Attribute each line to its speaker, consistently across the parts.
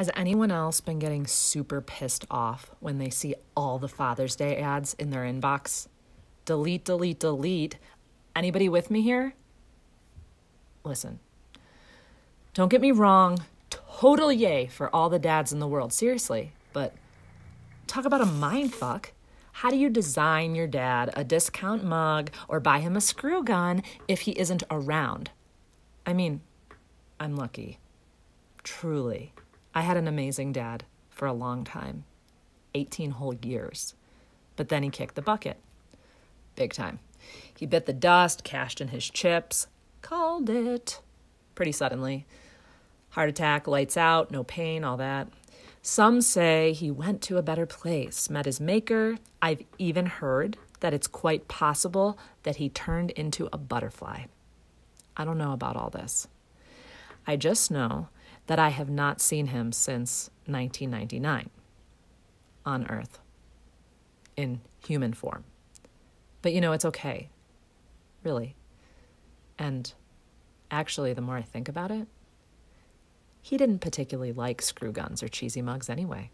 Speaker 1: Has anyone else been getting super pissed off when they see all the Father's Day ads in their inbox? Delete, delete, delete. Anybody with me here? Listen, don't get me wrong, total yay for all the dads in the world, seriously, but talk about a mindfuck. How do you design your dad a discount mug or buy him a screw gun if he isn't around? I mean, I'm lucky. Truly. I had an amazing dad for a long time, 18 whole years. But then he kicked the bucket. Big time. He bit the dust, cashed in his chips, called it pretty suddenly. Heart attack, lights out, no pain, all that. Some say he went to a better place, met his maker. I've even heard that it's quite possible that he turned into a butterfly. I don't know about all this. I just know that I have not seen him since 1999 on Earth in human form. But it's okay, really. And actually, the more I think about it, he didn't particularly like screw guns or cheesy mugs anyway.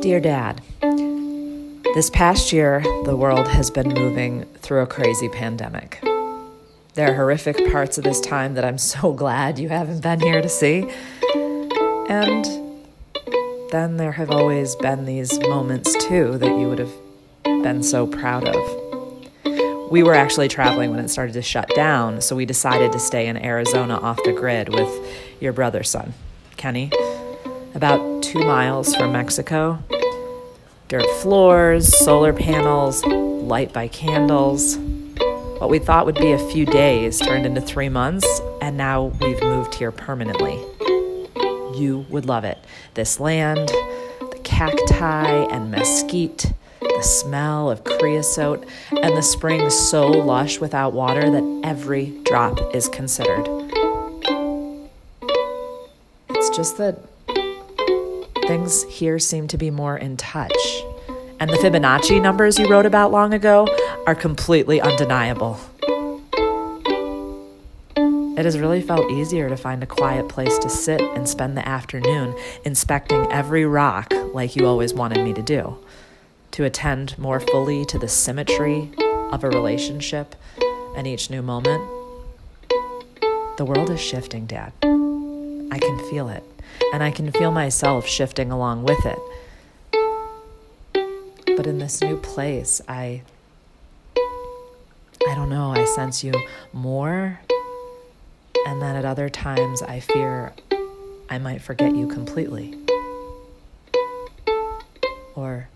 Speaker 1: Dear Dad, this past year, the world has been moving through a crazy pandemic. There are horrific parts of this time that I'm so glad you haven't been here to see. And then there have always been these moments, too, that you would have been so proud of. We were actually traveling when it started to shut down, so we decided to stay in Arizona off the grid with your brother's son, Kenny, about 2 miles from Mexico. Dirt floors, solar panels, light by candles. What we thought would be a few days turned into 3 months, and now we've moved here permanently. You would love it. This land, the cacti and mesquite, the smell of creosote, and the spring so lush without water that every drop is considered. It's just that things here seem to be more in touch. And the Fibonacci numbers you wrote about long ago are completely undeniable. It has really felt easier to find a quiet place to sit and spend the afternoon inspecting every rock like you always wanted me to do, to attend more fully to the symmetry of a relationship and each new moment. The world is shifting, Dad. I can feel it. And I can feel myself shifting along with it. But in this new place, I don't know, I sense you more. And then at other times, I fear I might forget you completely. Or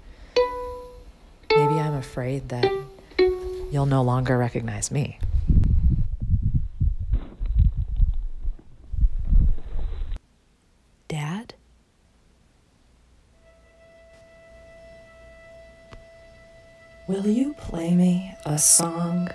Speaker 1: maybe I'm afraid that you'll no longer recognize me. Dad? Will you play me a song?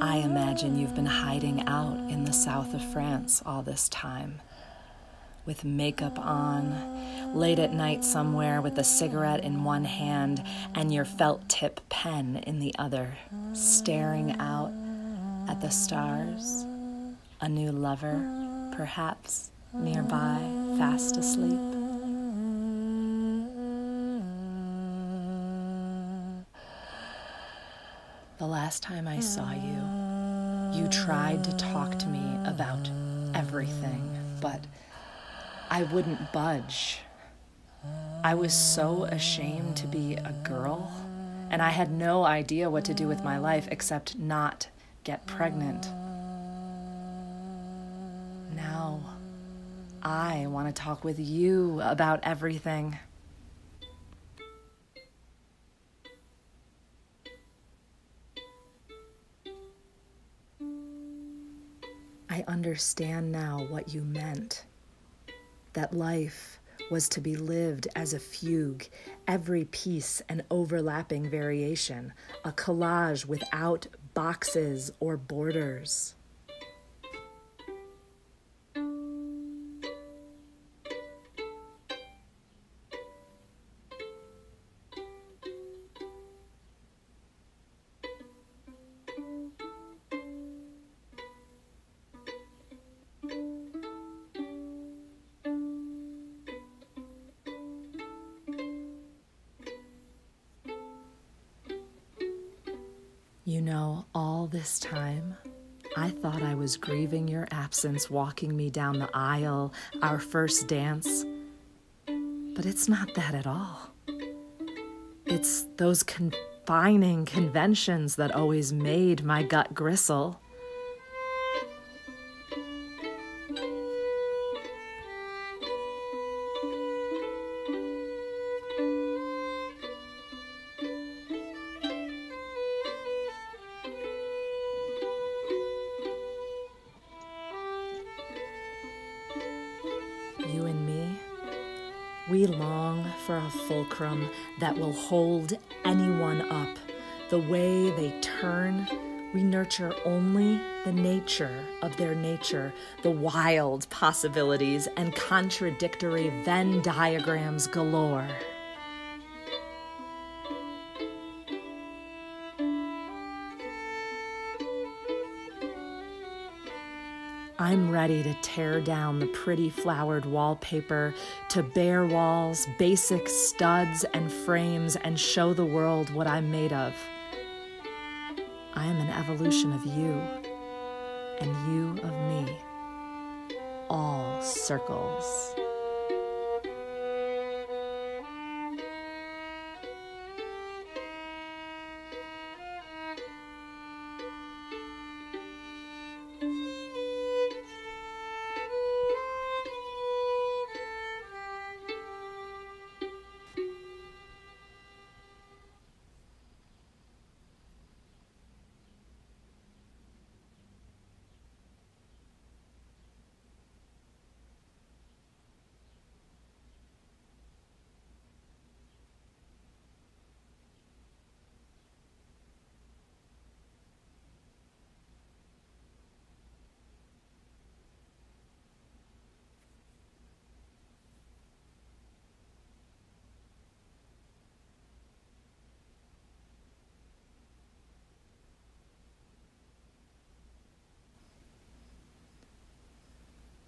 Speaker 1: I imagine you've been hiding out in the south of France all this time, with makeup on, late at night somewhere with a cigarette in one hand and your felt tip pen in the other, staring out at the stars, a new lover, perhaps, nearby, fast asleep. The last time I saw you, you tried to talk to me about everything, but I wouldn't budge. I was so ashamed to be a girl, and I had no idea what to do with my life except not get pregnant. Now, I want to talk with you about everything. I understand now what you meant. That life was to be lived as a fugue, every piece an overlapping variation, a collage without boxes or borders. You know, all this time, I thought I was grieving your absence, walking me down the aisle, our first dance. But it's not that at all. It's those confining conventions that always made my gut gristle. You and me, we long for a fulcrum that will hold anyone up. The way they turn, we nurture only the nature of their nature, the wild possibilities and contradictory Venn diagrams galore. I'm ready to tear down the pretty flowered wallpaper to bare walls, basic studs and frames, and show the world what I'm made of. I am an evolution of you, and you of me, all circles.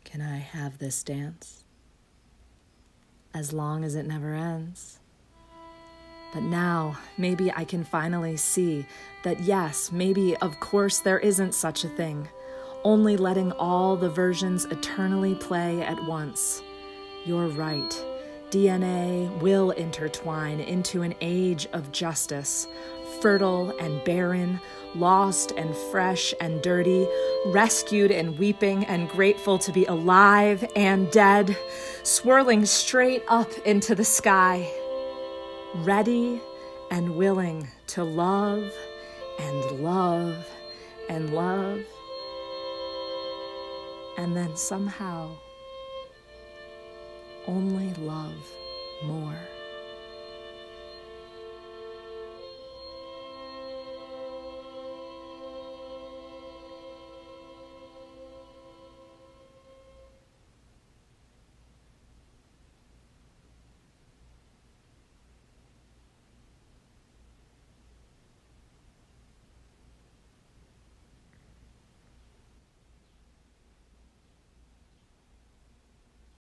Speaker 1: Can I have this dance? As long as it never ends. But now, maybe I can finally see that yes, maybe, of course, there isn't such a thing. Only letting all the versions eternally play at once. You're right. DNA will intertwine into an age of justice, fertile and barren, lost and fresh and dirty, rescued and weeping and grateful to be alive and dead, swirling straight up into the sky, ready and willing to love and love and love, and then somehow only love more.